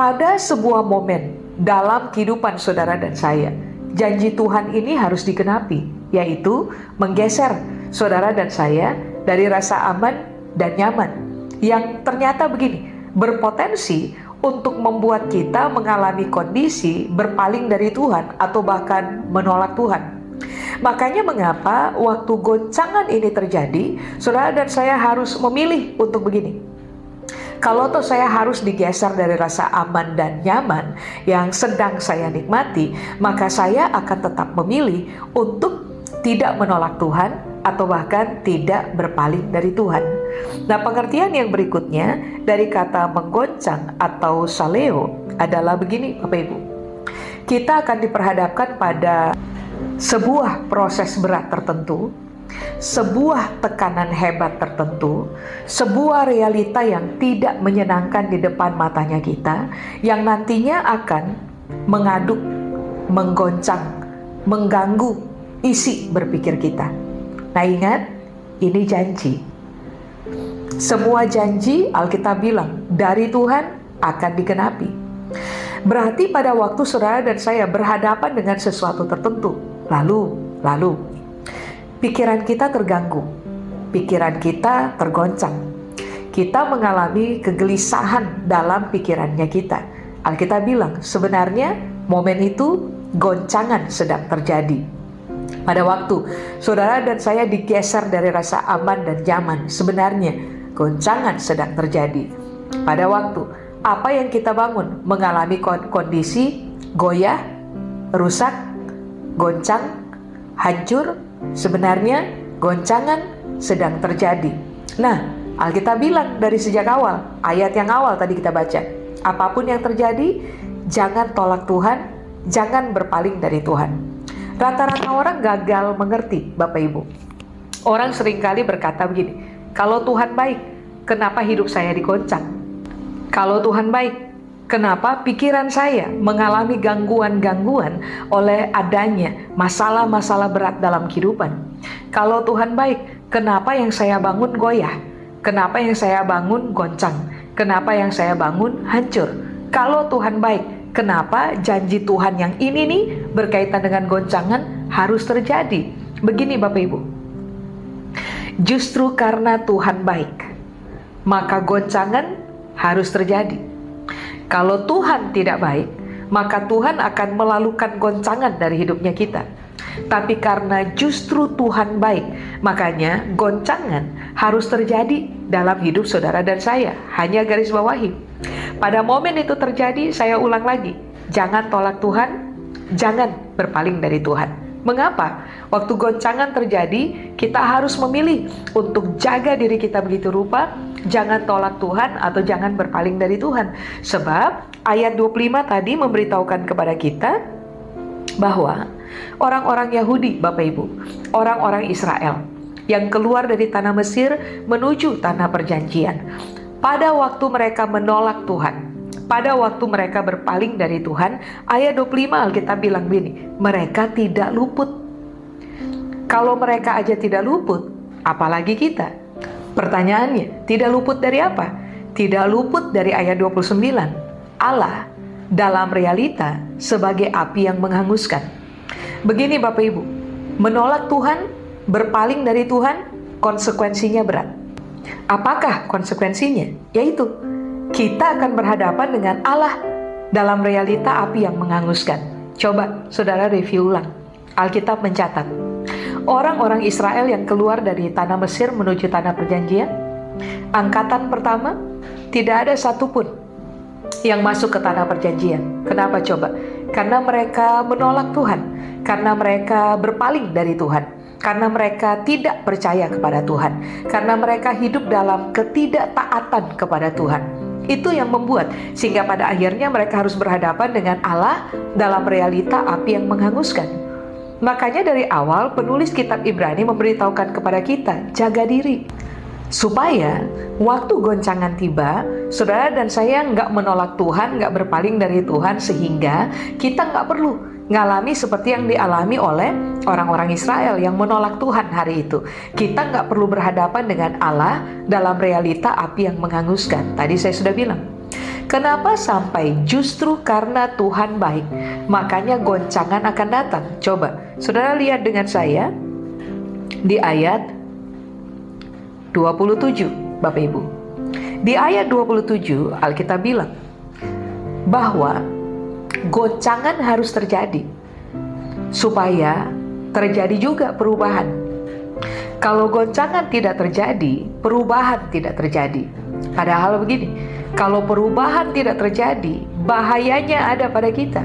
pada sebuah momen dalam kehidupan saudara dan saya, janji Tuhan ini harus digenapi, yaitu menggeser saudara dan saya dari rasa aman dan nyaman yang ternyata begini, berpotensi untuk membuat kita mengalami kondisi berpaling dari Tuhan atau bahkan menolak Tuhan. Makanya mengapa waktu goncangan ini terjadi, saudara dan saya harus memilih untuk begini. Kalau toh saya harus digeser dari rasa aman dan nyaman yang sedang saya nikmati, maka saya akan tetap memilih untuk tidak menolak Tuhan atau bahkan tidak berpaling dari Tuhan. Nah, pengertian yang berikutnya dari kata menggoncang atau saleo adalah begini Bapak Ibu. Kita akan diperhadapkan pada sebuah proses berat tertentu, sebuah tekanan hebat tertentu, sebuah realita yang tidak menyenangkan di depan matanya kita, yang nantinya akan mengaduk, menggoncang, mengganggu isi berpikir kita. Nah ingat, ini janji. Semua janji Alkitab bilang dari Tuhan akan digenapi. Berarti pada waktu saudara dan saya berhadapan dengan sesuatu tertentu, lalu pikiran kita terganggu, pikiran kita tergoncang, kita mengalami kegelisahan dalam pikirannya kita. Alkitab bilang sebenarnya momen itu goncangan sedang terjadi. Pada waktu saudara dan saya digeser dari rasa aman dan nyaman, sebenarnya goncangan sedang terjadi. Pada waktu apa yang kita bangun mengalami kondisi goyah, rusak, goncang, hancur, sebenarnya goncangan sedang terjadi. Nah, Alkitab bilang dari sejak awal, ayat yang awal tadi kita baca, apapun yang terjadi, jangan tolak Tuhan, jangan berpaling dari Tuhan. Rata-rata orang gagal mengerti, Bapak Ibu. Orang seringkali berkata begini, kalau Tuhan baik, kenapa hidup saya digoncang? Kalau Tuhan baik, kenapa pikiran saya mengalami gangguan-gangguan oleh adanya masalah-masalah berat dalam kehidupan? Kalau Tuhan baik, kenapa yang saya bangun goyah? Kenapa yang saya bangun goncang? Kenapa yang saya bangun hancur? Kalau Tuhan baik, kenapa janji Tuhan yang ini nih berkaitan dengan goncangan harus terjadi? Begini Bapak Ibu, justru karena Tuhan baik, maka goncangan harus terjadi. Kalau Tuhan tidak baik, maka Tuhan akan melalukan goncangan dari hidupnya kita. Tapi karena justru Tuhan baik, makanya goncangan harus terjadi dalam hidup saudara dan saya. Hanya garis bawahi, pada momen itu terjadi, saya ulang lagi, jangan tolak Tuhan, jangan berpaling dari Tuhan. Mengapa? Waktu goncangan terjadi, kita harus memilih untuk jaga diri kita begitu rupa, jangan tolak Tuhan atau jangan berpaling dari Tuhan. Sebab ayat 25 tadi memberitahukan kepada kita bahwa orang-orang Yahudi, Bapak Ibu, orang-orang Israel yang keluar dari tanah Mesir menuju tanah perjanjian, pada waktu mereka menolak Tuhan, pada waktu mereka berpaling dari Tuhan, ayat 25 Alkitab bilang begini, mereka tidak luput. Kalau mereka aja tidak luput, apalagi kita? Pertanyaannya, tidak luput dari apa? Tidak luput dari ayat 29. Allah dalam realita sebagai api yang menghanguskan. Begini Bapak Ibu, menolak Tuhan, berpaling dari Tuhan, konsekuensinya berat. Apakah konsekuensinya? Yaitu kita akan berhadapan dengan Allah dalam realita api yang menghanguskan. Coba saudara review ulang. Alkitab mencatat, orang-orang Israel yang keluar dari tanah Mesir menuju tanah perjanjian, angkatan pertama tidak ada satupun yang masuk ke tanah perjanjian. Kenapa coba? Karena mereka menolak Tuhan, karena mereka berpaling dari Tuhan, karena mereka tidak percaya kepada Tuhan, karena mereka hidup dalam ketidaktaatan kepada Tuhan. Itu yang membuat sehingga pada akhirnya mereka harus berhadapan dengan Allah dalam realita api yang menghanguskan. Makanya dari awal penulis kitab Ibrani memberitahukan kepada kita, jaga diri. Supaya waktu goncangan tiba, saudara dan saya nggak menolak Tuhan, nggak berpaling dari Tuhan, sehingga kita nggak perlu ngalami seperti yang dialami oleh orang-orang Israel yang menolak Tuhan hari itu. Kita nggak perlu berhadapan dengan Allah dalam realita api yang menghanguskan. Tadi saya sudah bilang, Kenapa sampai justru karena Tuhan baik, makanya goncangan akan datang? Coba, saudara lihat dengan saya di ayat 27, Bapak Ibu. Di ayat 27, Alkitab bilang bahwa goncangan harus terjadi supaya terjadi juga perubahan. Kalau goncangan tidak terjadi, perubahan tidak terjadi. Padahal begini, kalau perubahan tidak terjadi, bahayanya ada pada kita.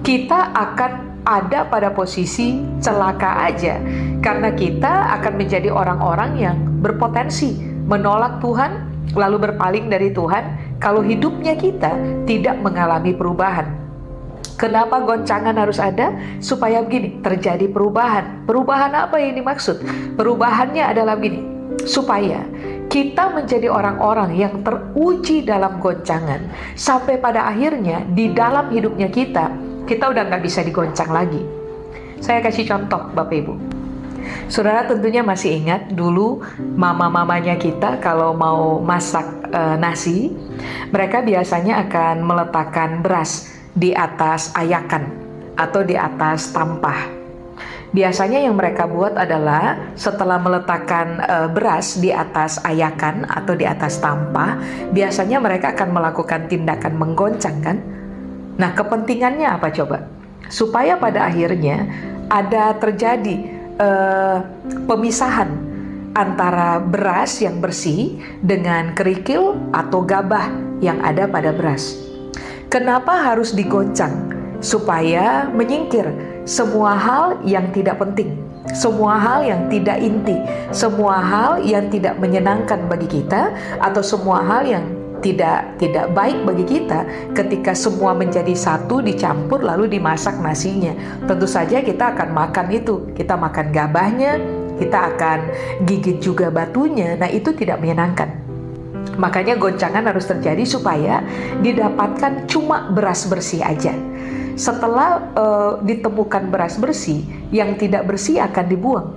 Kita akan ada pada posisi celaka aja, karena kita akan menjadi orang-orang yang berpotensi menolak Tuhan, lalu berpaling dari Tuhan, kalau hidupnya kita tidak mengalami perubahan. Kenapa goncangan harus ada? Supaya begini, terjadi perubahan. Perubahan apa yang dimaksud? Perubahannya adalah begini, supaya kita menjadi orang-orang yang teruji dalam goncangan, sampai pada akhirnya di dalam hidupnya kita udah nggak bisa digoncang lagi. Saya kasih contoh, Bapak Ibu. Saudara tentunya masih ingat dulu mama-mamanya kita kalau mau masak nasi, mereka biasanya akan meletakkan beras di atas ayakan atau di atas tampah. Biasanya yang mereka buat adalah setelah meletakkan beras di atas ayakan atau di atas tampah, biasanya mereka akan melakukan tindakan menggoncang, kan? Nah, kepentingannya apa coba? Supaya pada akhirnya ada terjadi pemisahan antara beras yang bersih dengan kerikil atau gabah yang ada pada beras. Kenapa harus digoncang? Supaya menyingkir semua hal yang tidak penting, semua hal yang tidak inti, semua hal yang tidak menyenangkan bagi kita, atau semua hal yang tidak baik bagi kita ketika semua menjadi satu, dicampur lalu dimasak nasinya. Tentu saja kita akan makan itu, kita makan gabahnya, kita akan gigit juga batunya. Nah, itu tidak menyenangkan. Makanya goncangan harus terjadi supaya didapatkan cuma beras bersih aja. Setelah ditemukan beras bersih, yang tidak bersih akan dibuang.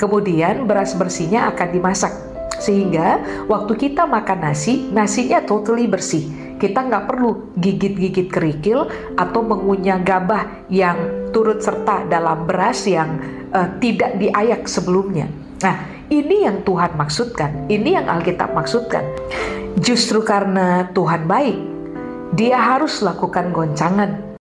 Kemudian beras bersihnya akan dimasak. Sehingga waktu kita makan nasi, nasinya totally bersih. Kita nggak perlu gigit-gigit kerikil atau mengunyah gabah yang turut serta dalam beras yang tidak diayak sebelumnya. Nah, ini yang Tuhan maksudkan, ini yang Alkitab maksudkan. Justru karena Tuhan baik, Dia harus lakukan goncangan